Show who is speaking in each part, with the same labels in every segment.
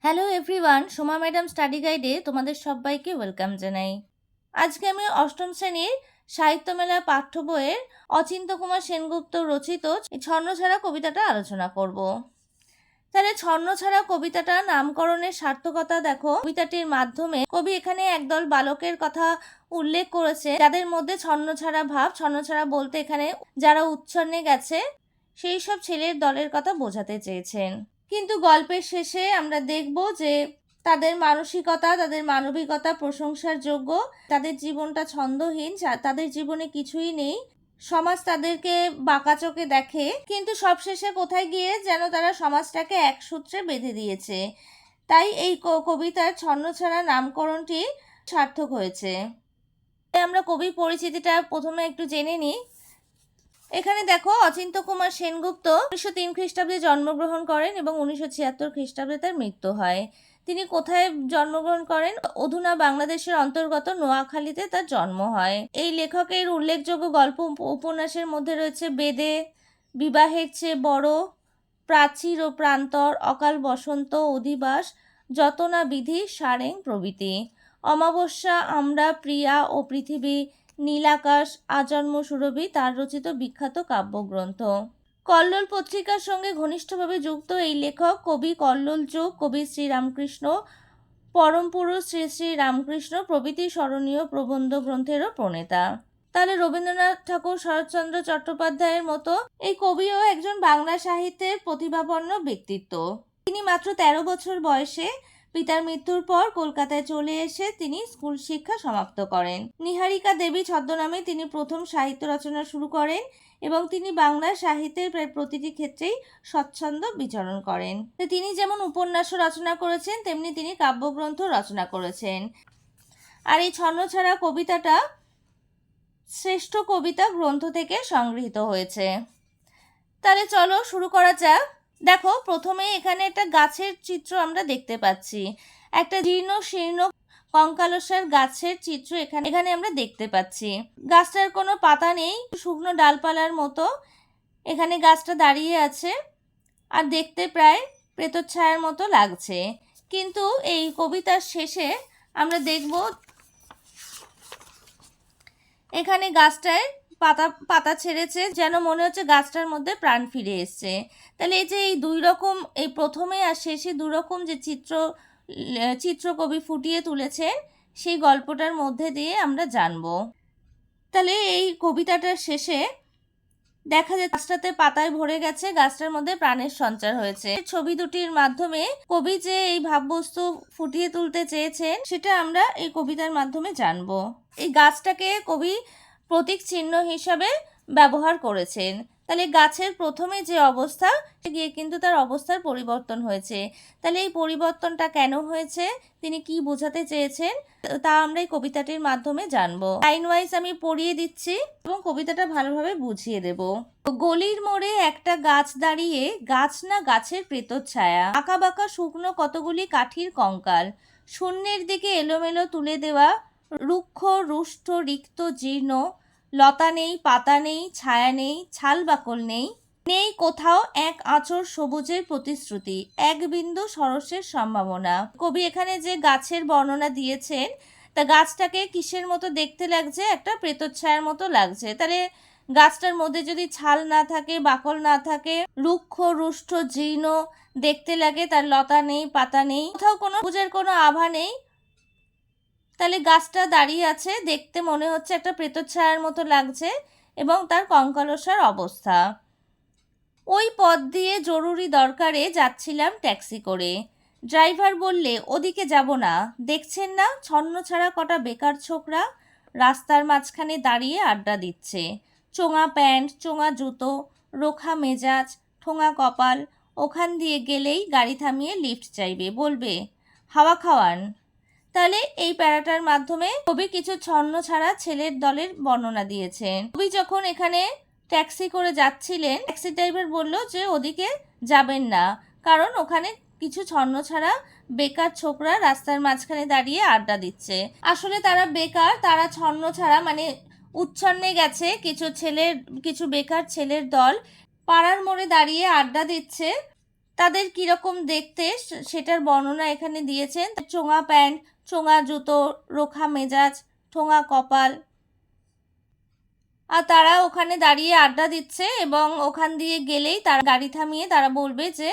Speaker 1: Hello everyone, Soma madam study গাইডে তোমাদের সবাইকে ওয়েলকাম জানাই। আজকে আমি অষ্টম শ্রেণীর সাহিত্য মেলা পাঠ্য বইয়ের অচিন্ত্য কুমার সেনগুপ্ত রচিত ছন্নছাড়া কবিতাটা আলোচনা করব। তাহলে ছন্নছাড়া কবিতাটা নামকরণের সার্থকতা দেখো। কবিতাটির মাধ্যমে কবি এখানে একদল বালকের কথা উল্লেখ করেছে, যাদের মধ্যে ছন্নছাড়া ভাব, ছন্নছাড়া বলতে এখানে যারা উচ্ছন্নে গেছে সেই সব ছেলের দলের কথা বোঝাতে চেয়েছেন। কিন্তু গল্পের শেষে আমরা দেখব যে তাদের মানসিকতা, তাদের মানবিকতা প্রশংসার যোগ্য। তাদের জীবনটা ছন্দহীন, তাদের জীবনে কিছুই নেই, সমাজ তাদেরকে বাঁকা চোখে দেখে, কিন্তু সবশেষে কোথায় গিয়ে যেন তারা সমাজটাকে এক সূত্রে বেঁধে দিয়েছে। তাই এই কবিতার ছন্নছাড়া নামকরণটি সার্থক হয়েছে। আমরা কবির পরিচিতিটা প্রথমে একটু জেনে নিই। এখানে দেখো, অচিন্ত্য কুমার সেনগুপ্ত 1903 খ্রিস্টাব্দে জন্মগ্রহণ করেন এবং 1976 খ্রিস্টাব্দে তার মৃত্যু হয়। তিনি কোথায় জন্মগ্রহণ করেন? অধুনা বাংলাদেশের অন্তর্গত নোয়াখালীতে তার জন্ম হয়। এই লেখকের উল্লেখযোগ্য গল্প উপন্যাসের মধ্যে রয়েছে বেদে, বিবাহের চেয়ে বড়, প্রাচীর ও প্রান্তর, অকাল বসন্ত, অধিবাস, যতনা বিধি, সারেং প্রভৃতি। অমাবস্যা, আমরা, প্রিয়া ও পৃথিবী, নীলাকাশ, আজন্ম সুরভি তার রচিত বিখ্যাত কাব্যগ্রন্থ। কল্লোল পত্রিকার সঙ্গে ঘনিষ্ঠভাবে যুক্ত এই লেখক কবি কল্লোল যুগ, কবি শ্রীরামকৃষ্ণ, পরম পুরুষ শ্রী শ্রী রামকৃষ্ণ প্রভৃতি স্মরণীয় প্রবন্ধ গ্রন্থেরও প্রণেতা। তাহলে রবীন্দ্রনাথ ঠাকুর, শরৎচন্দ্র চট্টোপাধ্যায়ের মতো এই কবিও একজন বাংলা সাহিত্যের প্রতিভাপন্ন ব্যক্তিত্ব। তিনি মাত্র 13 বছর বয়সে পিতার মৃত্যুর পর কলকাতায় চলে এসে তিনি স্কুল শিক্ষা সমাপ্ত করেন। নিহারিকা দেবী ছদ্মনামে তিনি প্রথম সাহিত্য রচনা শুরু করেন এবং তিনি বাংলা সাহিত্যের প্রায় প্রতিটি ক্ষেত্রেই স্বচ্ছন্দ বিচরণ করেন। তিনি যেমন উপন্যাসও রচনা করেছেন, তেমনি তিনি কাব্যগ্রন্থ রচনা করেছেন। আর এই ছন্নছাড়া কবিতাটা শ্রেষ্ঠ কবিতা গ্রন্থ থেকে সংগৃহীত হয়েছে। তাহলে চলো শুরু করা যাক। দেখো, প্রথমে এখানে একটা গাছের চিত্র আমরা দেখতে পাচ্ছি। একটা জীর্ণ শীর্ণ কঙ্কালসার গাছের চিত্র এখানে আমরা দেখতে পাচ্ছি। গাছটার কোনো পাতা নেই, শুকনো ডালপালার মতো এখানে গাছটা দাঁড়িয়ে আছে, আর দেখতে প্রায় প্রেতচ্ছায়ার মতো লাগছে। কিন্তু এই কবিতার শেষে আমরা দেখব এখানে গাছটায় পাতা ছেড়েছে, যেন মনে হচ্ছে গাছটার মধ্যে প্রাণ ফিরে এসছে। তাহলে এই যে এই দুই রকম, এই প্রথমে আর শেষে দু রকম যে চিত্র কবি ফুটিয়ে তুলেছেন, সেই গল্পটার মধ্যে দিয়ে আমরা জানব। তাহলে এই কবিতাটার শেষে দেখা যায় গাছটাতে পাতায় ভরে গেছে, গাছটার মধ্যে প্রাণের সঞ্চার হয়েছে। ছবি দুটির মাধ্যমে কবি যে এই ভাববস্তু ফুটিয়ে তুলতে চেয়েছেন সেটা আমরা এই কবিতার মাধ্যমে জানবো। এই গাছটাকে কবি প্রতীক চিহ্ন হিসাবে ব্যবহার করেছেন। তাহলে গাছের প্রথমে যে অবস্থা, গিয়ে কিন্তু তার অবস্থার পরিবর্তন হয়েছে। তাহলে এই পরিবর্তনটা কেন হয়েছে, তিনি কি বোঝাতে চেয়েছেন, তা আমরা এই কবিতাটির মাধ্যমে জানবো। লাইন ওয়াইজ আমি পড়িয়ে দিচ্ছি এবং কবিতাটা ভালোভাবে বুঝিয়ে দেব। গলির মোড়ে একটা গাছ দাঁড়িয়ে, গাছ না গাছের প্রেতচ্ছায়া, আঁকা বাঁকা শুকনো কতগুলি কাঠির কঙ্কাল, শূন্যের দিকে এলোমেলো তুলে দেওয়া, রুক্ষ রুষ্ট রিক্ত জীর্ণ, লতা নেই, পাতা নেই, ছায়া নেই, ছাল বাকল নেই, নেই কোথাও এক আঁচড় সবুজের প্রতিশ্রুতি, এক বিন্দু সরসের সম্ভাবনা। কবি এখানে যে গাছের বর্ণনা দিয়েছেন, তা গাছটাকে কিসের মতো দেখতে লাগছে? একটা প্রেতচ্ছায়ার মতো লাগছে। তাহলে গাছটার মধ্যে যদি ছাল না থাকে, বাকল না থাকে, রুক্ষ রুষ্ট জীর্ণ দেখতে লাগে, তার লতা নেই, পাতা নেই, কোথাও কোনো সবুজের কোনো আভা নেই, তাহলে গাছটা দাঁড়িয়ে আছে, দেখতে মনে হচ্ছে একটা প্রেতচ্ছায়ার মতো লাগছে এবং তার কঙ্কালসার অবস্থা। ওই পথ দিয়ে জরুরি দরকারে যাচ্ছিলাম ট্যাক্সি করে। ড্রাইভার বললে, ওদিকে যাব না, দেখছেন না ছন্নছাড়া কটা বেকার ছোকরা রাস্তার মাঝখানে দাঁড়িয়ে আড্ডা দিচ্ছে, চোঙা প্যান্ট, চোঙা জুতো, রোখা মেজাজ, ঠোঙা কপাল, ওখান দিয়ে গেলেই গাড়ি থামিয়ে লিফট চাইবে, বলবে হাওয়া খাওয়ান। তাহলে এই প্যারাটার মাধ্যমে কবি কিছু ছন্নছাড়া ছেলের দলের বর্ণনা দিয়েছেন। কবি যখন এখানে ট্যাক্সি করে যাচ্ছিলেন, ট্যাক্সি ড্রাইভার বলল যে ওদিকে যাবেন না, কারণ ওখানে কিছু ছন্নছাড়া বেকার ছোকরা রাস্তার মাঝখানে দাঁড়িয়ে আড্ডা দিচ্ছে। আসলে তারা বেকার, তারা ছন্নছাড়া, মানে উচ্ছন্নে গেছে। কিছু বেকার ছেলের দল পাড়ার মোড়ে দাঁড়িয়ে আড্ডা দিচ্ছে। তাদের কীরকম দেখতে সেটার বর্ণনা এখানে দিয়েছেন। চোঙা প্যান্ট, চোঙা জুতো, রোখা মেজাজ, ঠোঙা কপাল। আর তারা ওখানে দাঁড়িয়ে আড্ডা দিচ্ছে এবং ওখান দিয়ে গেলেই তারা গাড়ি থামিয়ে তারা বলবে যে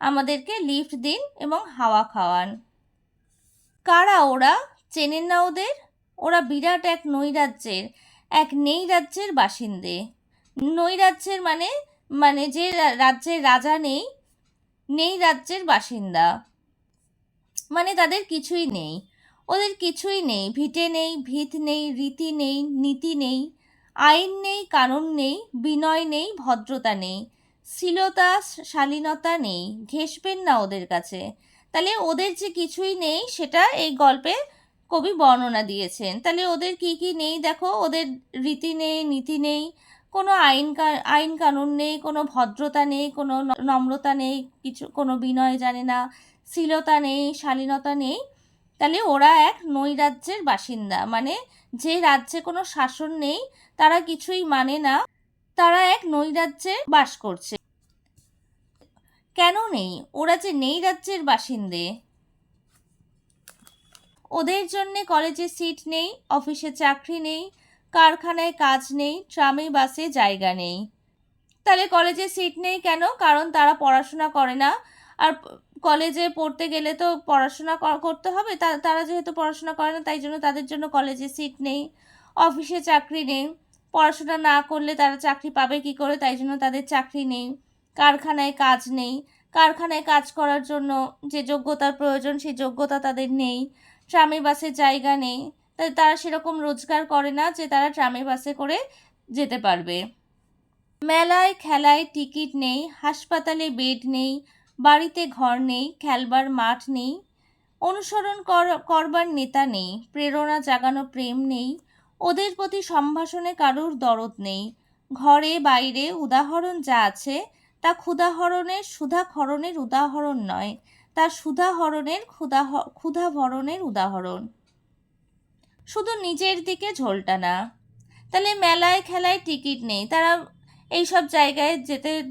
Speaker 1: আমাদেরকে লিফট দিন এবং হাওয়া খাওয়ান। কারা ওরা? চেনেন না ওদের? ওরা বিরাট এক নেই রাজ্যের বাসিন্দে। নৈরাজ্যের মানে যে রাজ্যের রাজা নেই রাজ্যের বাসিন্দা, মানে তাদের কিছুই নেই, ওদের কিছুই নেই। ভিটে নেই, ভিত নেই, রীতি নেই, নীতি নেই, আইন নেই, কানুন নেই, বিনয় নেই, ভদ্রতা নেই, শ্লীলতা শালীনতা নেই। ঘেঁষবেন না ওদের কাছে। তাহলে ওদের যে কিছুই নেই সেটা এই গল্পে কবি বর্ণনা দিয়েছেন। তাহলে ওদের কি কি নেই দেখো, ওদের রীতি নেই, নীতি নেই, কোনো আইন কানুন নেই, কোনো ভদ্রতা নেই, কোনো নম্রতা নেই, কোনো বিনয় জানে না, শ্লীলতা নেই, শালীনতা নেই। তাহলে ওরা এক নৈরাজ্যের বাসিন্দা, মানে যে রাজ্যে কোনো শাসন নেই, তারা কিছুই মানে না, তারা এক নৈরাজ্যে বাস করছে। কেন নেই? ওরা যে নেই রাজ্যের বাসিন্দে। ওদের জন্যে কলেজে সিট নেই, অফিসে চাকরি নেই, কারখানায় কাজ নেই, ট্রামে বাসে জায়গা নেই। তাহলে কলেজে সিট নেই কেন? কারণ তারা পড়াশোনা করে না। আর কলেজে পড়তে গেলে তো পড়াশোনা করতে হবে, তারা যেহেতু পড়াশোনা করে না তাই জন্য তাদের জন্য কলেজে সিট নেই। অফিসে চাকরি নেই, পড়াশোনা না করলে তারা চাকরি পাবে কি করে, তাই জন্য তাদের চাকরি নেই। কারখানায় কাজ নেই, কারখানায় কাজ করার জন্য যে যোগ্যতার প্রয়োজন সেই যোগ্যতা তাদের নেই। ট্রামে বাসে জায়গা নেই, তাই তারা সেরকম রোজগার করে না যে তারা ট্রামে বাসে করে যেতে পারবে। মেলায় খেলায় টিকিট নেই, হাসপাতালে বেড নেই, বাড়িতে ঘর নেই, খেলবার মাঠ নেই, অনুসরণ করবার নেতা নেই, প্রেরণা জাগানো প্রেম নেই, ওদের প্রতি সম্ভাষণে কারুর দরদ নেই। ঘরে বাইরে উদাহরণ যা আছে তা ক্ষুধাহরণের উদাহরণ নয়, তা ক্ষুধাভরণের উদাহরণ। শুধু নিজের দিকে ঝোলটানা। তাহলে মেলায় খেলায় টিকিট নেই, তারা এইসব জায়গায়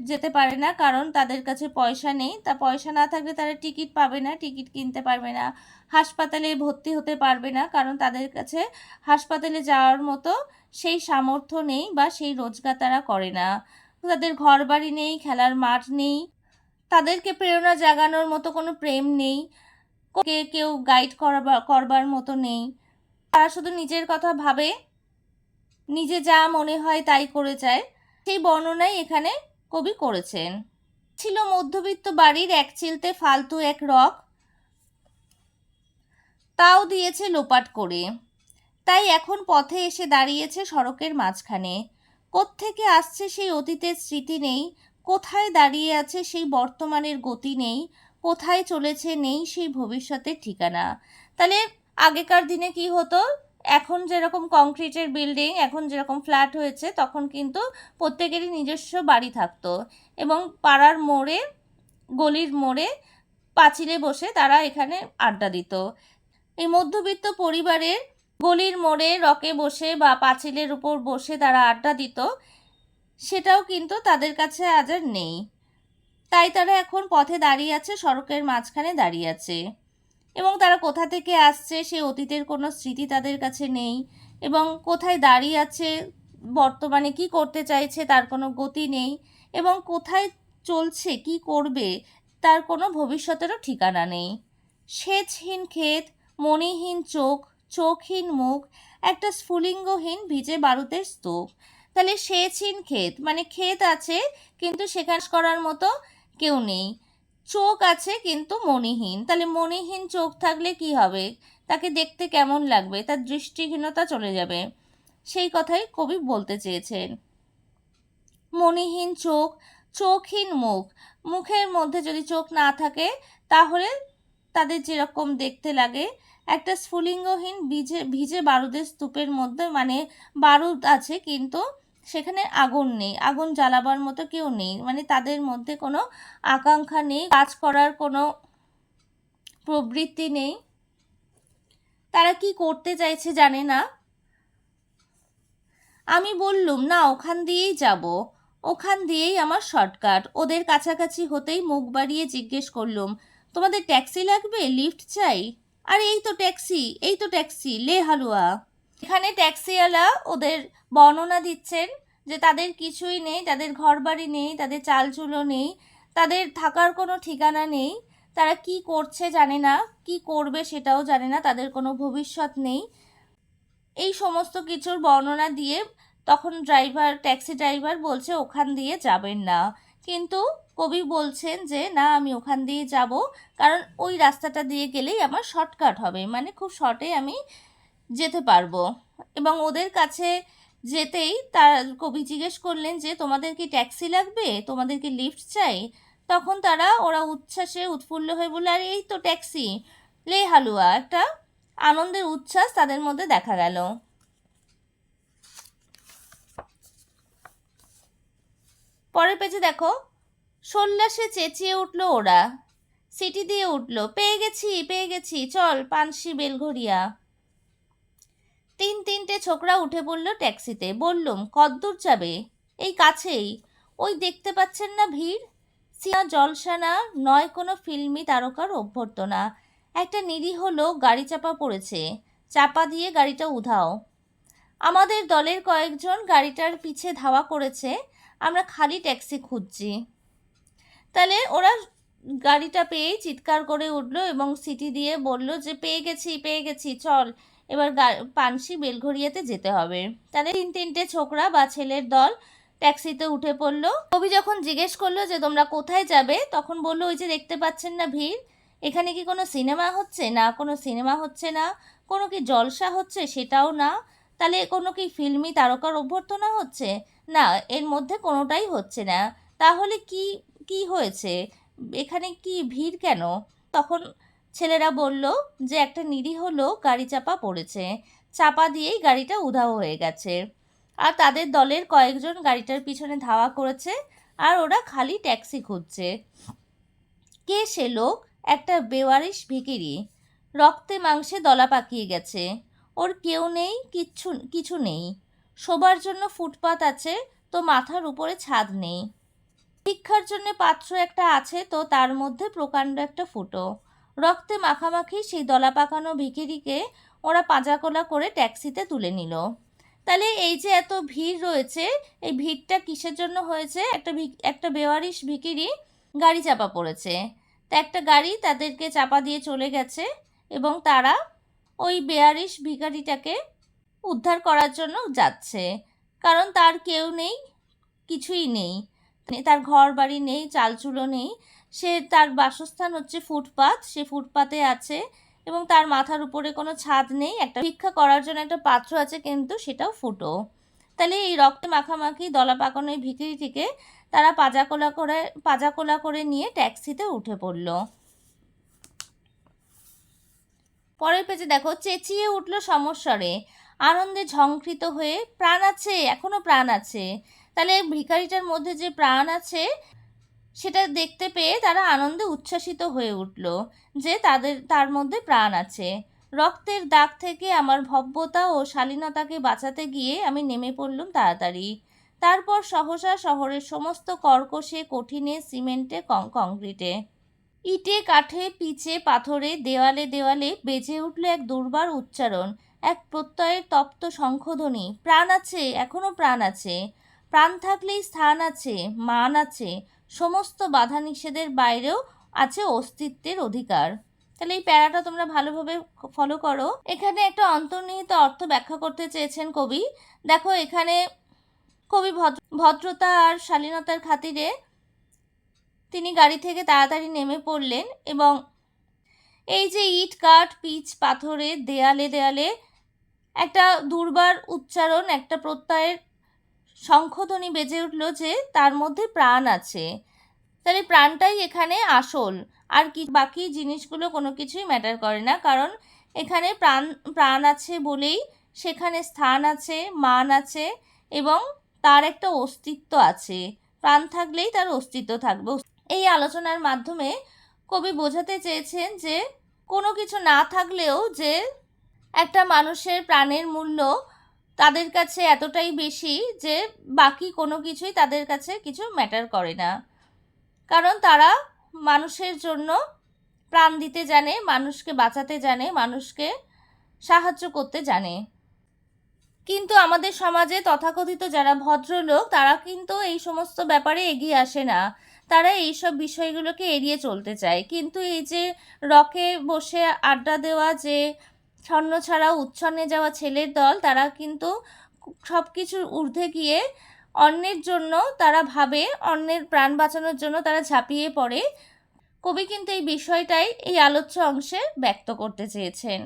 Speaker 1: যেতে পারে না, কারণ তাদের কাছে পয়সা নেই। তা পয়সা না থাকলে তারা টিকিট পাবে না, টিকিট কিনতে পারবে না। হাসপাতালে ভর্তি হতে পারবে না, কারণ তাদের কাছে হাসপাতালে যাওয়ার মতো সেই সামর্থ্য নেই বা সেই রোজগার তারা করে না। তাদের ঘর বাড়ি নেই, খেলার মাঠ নেই, তাদেরকে প্রেরণা জাগানোর মতো কোনো প্রেম নেই, কেউ গাইড করবার মতো নেই। তারা শুধু নিজের কথা ভাবে, নিজে যা মনে হয় তাই করে যায়। সেই বর্ণনাই এখানে কবি করেছেন। ছিল মধ্যবিত্ত বাড়ির এক চিলতে ফালতু এক রক, তাও দিয়েছে লোপাট করে। তাই এখন পথে এসে দাঁড়িয়েছে সড়কের মাঝখানে। কোত্থেকে আসছে সেই অতীতের স্মৃতি নেই, কোথায় দাঁড়িয়ে আছে সেই বর্তমানের গতি নেই, কোথায় চলেছে নেই সেই ভবিষ্যতের ঠিকানা। তাহলে আগেকার দিনে কি হতো, এখন যেরকম কংক্রিটের বিল্ডিং, এখন যেরকম ফ্ল্যাট হয়েছে, তখন কিন্তু প্রত্যেকেরই নিজস্ব বাড়ি থাকতো এবং পাড়ার মোড়ে, গলির মোড়ে, পাঁচিলে বসে তারা এখানে আড্ডা দিত। এই মধ্যবিত্ত পরিবারের গলির মোড়ে রকে বসে বা পাঁচিলের উপর বসে তারা আড্ডা দিত, সেটাও কিন্তু তাদের কাছে আজ আর নেই। তাই তারা এখন পথে দাঁড়িয়ে আছে, সড়কের মাঝখানে দাঁড়িয়ে আছে এবং তারা কোথা থেকে আসছে সেই অতীতের কোনো স্মৃতি তাদের কাছে নেই এবং কোথায় দাঁড়িয়ে আছে, বর্তমানে কি করতে চাইছে তার কোনো গতি নেই এবং কোথায় চলছে, কি করবে, তার কোনো ভবিষ্যতেরও ঠিকানা নেই। সেচহীন ক্ষেত, মণিহীন চোখ, চোখহীন মুখ, একটা স্ফুলিঙ্গহীন ভিজে বারুদের স্তূপ। তাহলে সেচহীন ক্ষেত মানে ক্ষেত আছে কিন্তু সেখানে করার মতো কেউ নেই। চোখ আছে কিন্তু মণিহীন, তাহলে মণিহীন চোখ থাকলে কি হবে, তাকে দেখতে কেমন লাগবে, তার দৃষ্টিহীনতা চলে যাবে। সেই কথাই কবি বলতে চেয়েছেন। মণিহীন চোখ, চোখহীন মুখ, মুখের মধ্যে যদি চোখ না থাকে তাহলে তাদের যেরকম দেখতে লাগে, একটা স্ফুলিঙ্গহীন ভিজে বারুদের স্তূপের মধ্যে, মানে বারুদ আছে কিন্তু সেখানে আগুন নেই, আগুন জ্বালাবার মতো কেউ নেই, মানে তাদের মধ্যে কোনো আকাঙ্ক্ষা নেই, কাজ করার কোনো প্রবৃত্তি নেই, তারা কি করতে চাইছে জানে না। আমি বললুম না ওখান দিয়েই যাব, ওখান দিয়েই আমার শর্টকাট। ওদের কাছাকাছি হতেই মুখ বাড়িয়ে জিজ্ঞেস করলুম, তোমাদের ট্যাক্সি লাগবে, লিফট চাই? আর এই তো ট্যাক্সি, এই তো ট্যাক্সি, লে হালুয়া। এখানে ট্যাক্সিওয়ালা ওদের বর্ণনা দিচ্ছেন যে তাদের কিছুই নেই, তাদের ঘর বাড়ি নেই, তাদের চালচুলো নেই, তাদের থাকার কোনো ঠিকানা নেই, তারা কি করছে জানে না, কি করবে সেটাও জানে না, তাদের কোনো ভবিষ্যৎ নেই। এই সমস্ত কিছুর বর্ণনা দিয়ে তখন ট্যাক্সি ড্রাইভার বলছে ওখান দিয়ে যাবেন না, কিন্তু কবি বলছেন যে না, আমি ওখান দিয়ে যাব, কারণ ওই রাস্তাটা দিয়ে গেলেই আমার শর্টকাট হবে, মানে খুব শর্টে আমি যেতে পারবো। এবং ওদের কাছে যেতেই তার কবি জিজ্ঞেস করলেন যে তোমাদের কি ট্যাক্সি লাগবে, তোমাদের কি লিফট চাই? তখন ওরা উচ্ছ্বাসে উৎফুল্ল হয়ে বলল, আর এই তো ট্যাক্সি, লে হালুয়া। একটা আনন্দের উচ্ছ্বাস তাদের মধ্যে দেখা গেল। পরের পেজে দেখো, সোল্লাসে চেঁচিয়ে উঠল ওরা, সিটি দিয়ে উঠল, পেয়ে গেছি পেয়ে গেছি, চল পানসি বেলঘরিয়া। তিনটে ছোকরা উঠে পড়ল ট্যাক্সিতে। বললুম, কদ্দূর যাবে? এই কাছেই। ওই দেখতে পাচ্ছেন না ভিড়? সিয়া জলসানা নয়, কোনো ফিল্মি তারকার অভ্যর্থনা। একটা নিরীহ লোক গাড়ি চাপা পড়েছে, চাপা দিয়ে গাড়িটা উধাও। আমাদের দলের কয়েকজন গাড়িটার পিছে ধাওয়া করেছে, আমরা খালি ট্যাক্সি খুঁজছি। তাহলে ওরা গাড়িটা পেয়েই চিৎকার করে উঠলো এবং সিটি দিয়ে বলল যে পেয়ে গেছি পেয়ে গেছি, চল এবার পানসি বেলঘরিয়াতে যেতে হবে। তাহলে তিনটে ছোকরা বা ছেলের দল ট্যাক্সিতে উঠে পড়লো। কবি যখন জিজ্ঞেস করলো যে তোমরা কোথায় যাবে, তখন বললো ওই যে দেখতে পাচ্ছেন না ভিড়, এখানে কি কোনো সিনেমা হচ্ছে? না, কোনো সিনেমা হচ্ছে না। কোনো কি জলসা হচ্ছে? সেটাও না। তাহলে কোনো কি ফিল্মি তারকার অভ্যর্থনা হচ্ছে? না, এর মধ্যে কোনোটাই হচ্ছে না। তাহলে কি কি হয়েছে, এখানে কি ভিড় কেন? তখন ছেলেরা বলল যে একটা নিরীহ লোক গাড়ি চাপা পড়েছে, চাপা দিয়েই গাড়িটা উধাও হয়ে গেছে, আর তাদের দলের কয়েকজন গাড়িটার পিছনে ধাওয়া করেছে, আর ওরা খালি ট্যাক্সি খুঁজছে। কে সে লোক? একটা বেওয়ারিশ ভিখিরি, রক্তে মাংসে দলা পাকিয়ে গেছে। ওর কেউ নেই, কিছু নেই। শোবার জন্য ফুটপাত আছে, তো মাথার উপরে ছাদ নেই। ভিক্ষার জন্য পাত্র একটা আছে, তো তার মধ্যে প্রকাণ্ড একটা ফুটো। রক্তে মাখামাখি সেই দলা পাকানো ভিখিরিকে ওরা পাঁজাকোলা করে ট্যাক্সিতে তুলে নিল। তাহলে এই যে এত ভিড় রয়েছে, এই ভিড়টা কিসের জন্য হয়েছে? একটা বেওয়ারিশ ভিখিরি গাড়ি চাপা পড়েছে, তা একটা গাড়ি তাদেরকে চাপা দিয়ে চলে গেছে, এবং তারা ওই বেওয়ারিশ ভিখারিটাকে উদ্ধার করার জন্য যাচ্ছে, কারণ তার কেউ নেই, কিছুই নেই, তার ঘর বাড়ি নেই, চালচুলো নেই, তার বাসস্থান হচ্ছে ফুটপাত, সে ফুটপাতে আছে, এবং তার মাথার উপরে কোনো ছাদ নেই। একটা ভিক্ষা করার জন্য একটা পাত্র আছে, কিন্তু সেটাও ফুটো। তাহলে এই রক্তে মাখামাখি দলা পাকানো এই ভিখিরিটিকে তারা পাজাকোলা করে নিয়ে ট্যাক্সিতে উঠে পড়ল। পরের পেজে দেখো, চেঁচিয়ে উঠল সমস্বরে, আনন্দে ঝংকৃত হয়ে, প্রাণ আছে, এখনো প্রাণ আছে। তাহলে ভিখারিটার মধ্যে যে প্রাণ আছে সেটা দেখতে পেয়ে তারা আনন্দে উচ্ছ্বাসিত হয়ে উঠল যে তার মধ্যে প্রাণ আছে। রক্তের দাগ থেকে আমার ভব্যতা ও শালীনতাকে বাঁচাতে গিয়ে আমি নেমে পড়লুম তাড়াতাড়ি। তারপর সহসা শহরের সমস্ত কর্কশে, কঠিনে, সিমেন্টে, কংক্রিটে, ইটে, কাঠে, পিচে, পাথরে, দেওয়ালে দেওয়ালে বেজে উঠল এক দুর্বার উচ্চারণ, এক প্রত্যয়ের তপ্ত শঙ্খধ্বনি। প্রাণ আছে, এখনো প্রাণ আছে। প্রাণ থাকলেই স্থান আছে, মান আছে, সমস্ত বাধা নিষেধের বাইরেও আছে অস্তিত্বের অধিকার। তাহলে এই প্যারাটা তোমরা ভালোভাবে ফলো করো। এখানে একটা অন্তর্নিহিত অর্থ ব্যাখ্যা করতে চেয়েছেন কবি। দেখো, এখানে কবি ভদ্রতা আর শালীনতার খাতিরে তিনি গাড়ি থেকে তাড়াতাড়ি নেমে পড়লেন, এবং এই যে ইট, কাঠ, পিচ, পাথরে, দেয়ালে দেয়ালে একটা দুর্বার উচ্চারণ, একটা প্রত্যয়ের শঙ্খধ্বনি বেজে উঠল যে তার মধ্যে প্রাণ আছে। তাহলে প্রাণটাই এখানে আসল, আর কি বাকি জিনিসগুলো কোনো কিছুই ম্যাটার করে না, কারণ এখানে প্রাণ আছে বলেই সেখানে স্থান আছে, মান আছে, এবং তার একটা অস্তিত্ব আছে। প্রাণ থাকলেই তার অস্তিত্ব থাকবে। এই আলোচনার মাধ্যমে কবি বোঝাতে চেয়েছেন যে কোনো কিছু না থাকলেও যে একটা মানুষের প্রাণের মূল্য তাদের কাছে এতটাই বেশি যে বাকি কোনো কিছুই তাদের কাছে কিছু ম্যাটার করে না, কারণ তারা মানুষের জন্য প্রাণ দিতে জানে, মানুষকে বাঁচাতে জানে, মানুষকে সাহায্য করতে জানে। কিন্তু আমাদের সমাজে তথাকথিত যারা ভদ্রলোক তারা কিন্তু এই সমস্ত ব্যাপারে এগিয়ে আসে না, তারা এইসব বিষয়গুলোকে এড়িয়ে চলতে চায়। কিন্তু এই যে রকে বসে আড্ডা দেওয়া, যে ছন্নছাড়া উচ্ছন্নে যাওয়া ছেলের দল, তারা কিন্তু সব কিছুর ঊর্ধ্বে গিয়ে অন্যের জন্য তারা ভাবে, অন্যের প্রাণ বাঁচানোর জন্য তারা ঝাঁপিয়ে পড়ে। কবি কিন্তু এই বিষয়টাই এই আলোচ্য অংশে ব্যক্ত করতে চেয়েছেন।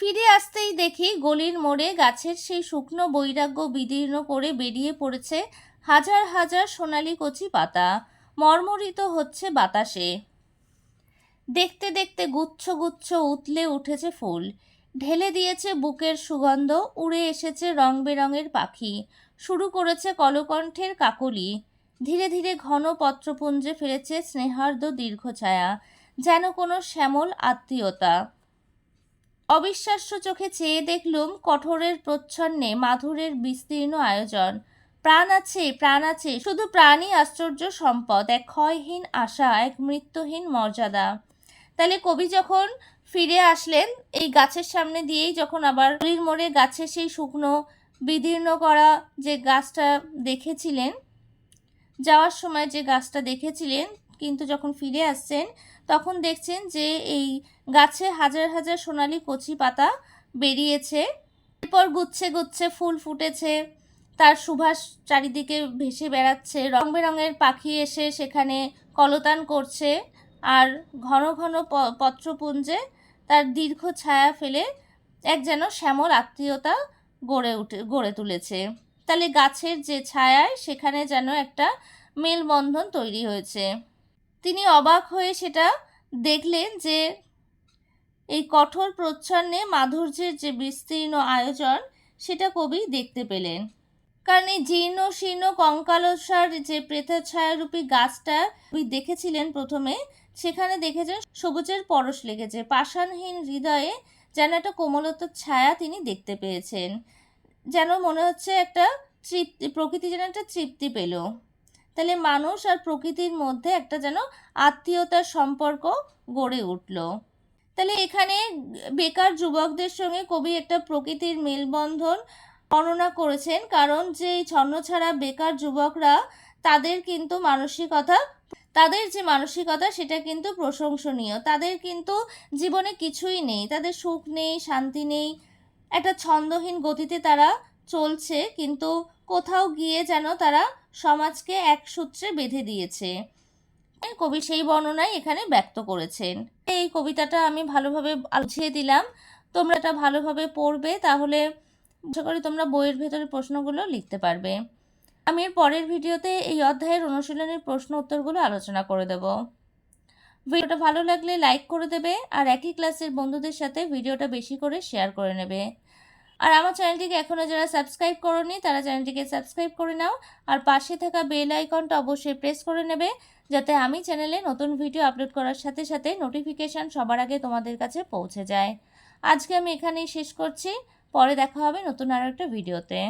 Speaker 1: ফিরে আসতেই দেখি গলির মোড়ে গাছের সেই শুকনো বৈরাগ্য বিদীর্ণ করে বেরিয়ে পড়েছে হাজার হাজার সোনালি কচি পাতা, মর্মরিত হচ্ছে বাতাসে। দেখতে দেখতে গুচ্ছ গুচ্ছ উতলে উঠেছে ফুল, ঢেলে দিয়েছে বুকের সুগন্ধ, উড়ে এসেছে রং বেরঙের পাখি, শুরু করেছে কলকণ্ঠের কাকলি। ধীরে ধীরে ঘন পত্রপুঞ্জে ফিরেছে স্নেহার্দ্র দীর্ঘ ছায়া, যেন কোনো শ্যামল আত্মীয়তা। অবিশ্বাস্য চোখে চেয়ে দেখলুম কঠোরের প্রচ্ছন্নে মাধুরের বিস্তীর্ণ আয়োজন। প্রাণ আছে, প্রাণ আছে, শুধু প্রাণই আশ্চর্য সম্পদ, এক ক্ষয়হীন আশা, এক মৃত্যুহীন মর্যাদা। তাহলে কবি যখন ফিরে আসলেন এই গাছের সামনে দিয়েই, যখন আবার গলির মোড়ে গাছের সেই শুকনো বিদীর্ণ করা যে গাছটা দেখেছিলেন, যাওয়ার সময় যে গাছটা দেখেছিলেন, কিন্তু যখন ফিরে আসছেন তখন দেখছেন যে এই গাছে হাজার হাজার সোনালি কচি পাতা বেরিয়েছে, এরপর গুচ্ছে গুচ্ছে ফুল ফুটেছে, তার সুবাস চারিদিকে ভেসে বেড়াচ্ছে, রং বেরঙের পাখি এসে সেখানে কলতান করছে, আর ঘন ঘন পত্রপুঞ্জে তার দীর্ঘ ছায়া ফেলে এক যেন শ্যামল আত্মীয়তা গড়ে তুলেছে। তাহলে গাছের যে ছায়ায় সেখানে যেন একটা মেলবন্ধন তৈরি হয়েছে। তিনি অবাক হয়ে সেটা দেখলেন যে এই কঠোর প্রচ্ছন্নে মাধুর্যের যে বিস্তীর্ণ আয়োজন সেটা কবি দেখতে পেলেন। কারণ এই জীর্ণ শীর্ণ কঙ্কালসার যে প্রেতছায়ারূপী গাছটা কবি দেখেছিলেন প্রথমে, সেখানে দেখেছেন সবুজের পরশ লেগেছে, পাষাণহীন হৃদয়ে যেন একটা কোমলতার ছায়া তিনি দেখতে পেয়েছেন, যেন মনে হচ্ছে একটা তৃপ্তি, প্রকৃতি যেন একটা তৃপ্তি পেল। তাহলে মানুষ আর প্রকৃতির মধ্যে একটা যেন আত্মীয়তার সম্পর্ক গড়ে উঠল। তাহলে এখানে বেকার যুবকদের সঙ্গে কবি একটা প্রকৃতির মেলবন্ধন বর্ণনা করেছেন, কারণ যে ছন্নছাড়া বেকার যুবকরা, তাদের কিন্তু তাদের যে মানসিকতা সেটা কিন্তু প্রশংসনীয়। তাদের কিন্তু জীবনে কিছুই নেই, তাদের সুখ নেই, শান্তি নেই, একটা ছন্দহীন গতিতে তারা চলছে, কিন্তু কোথাও গিয়ে যেন তারা সমাজকে এক সূত্রে বেঁধে দিয়েছে। কবি সেই বর্ণনাই এখানে ব্যক্ত করেছেন। এই কবিতাটা আমি ভালোভাবে বুঝিয়ে দিলাম, তোমরা এটা ভালোভাবে পড়বে, তাহলে আশা করি তোমরা বইয়ের ভেতরে প্রশ্নগুলো লিখতে পারবে। আমি এর পরের ভিডিওতে এই অধ্যায়ের অনুশীলনের প্রশ্ন উত্তরগুলো আলোচনা করে দেব। ভিডিওটা ভালো লাগলে লাইক করে দেবে, আর একই ক্লাসের বন্ধুদের সাথে ভিডিওটা বেশি করে শেয়ার করে নেবে। আর আমার চ্যানেলটিকে এখনও যারা সাবস্ক্রাইব করোনি তারা চ্যানেলটিকে সাবস্ক্রাইব করে নাও, আর পাশে থাকা বেল আইকনটা অবশ্যই প্রেস করে নেবে, যাতে আমি চ্যানেলে নতুন ভিডিও আপলোড করার সাথে সাথে নোটিফিকেশান সবার আগে তোমাদের কাছে পৌঁছে যায়। আজকে আমি এখানেই শেষ করছি, পরে দেখা হবে নতুন আরও একটা ভিডিওতে।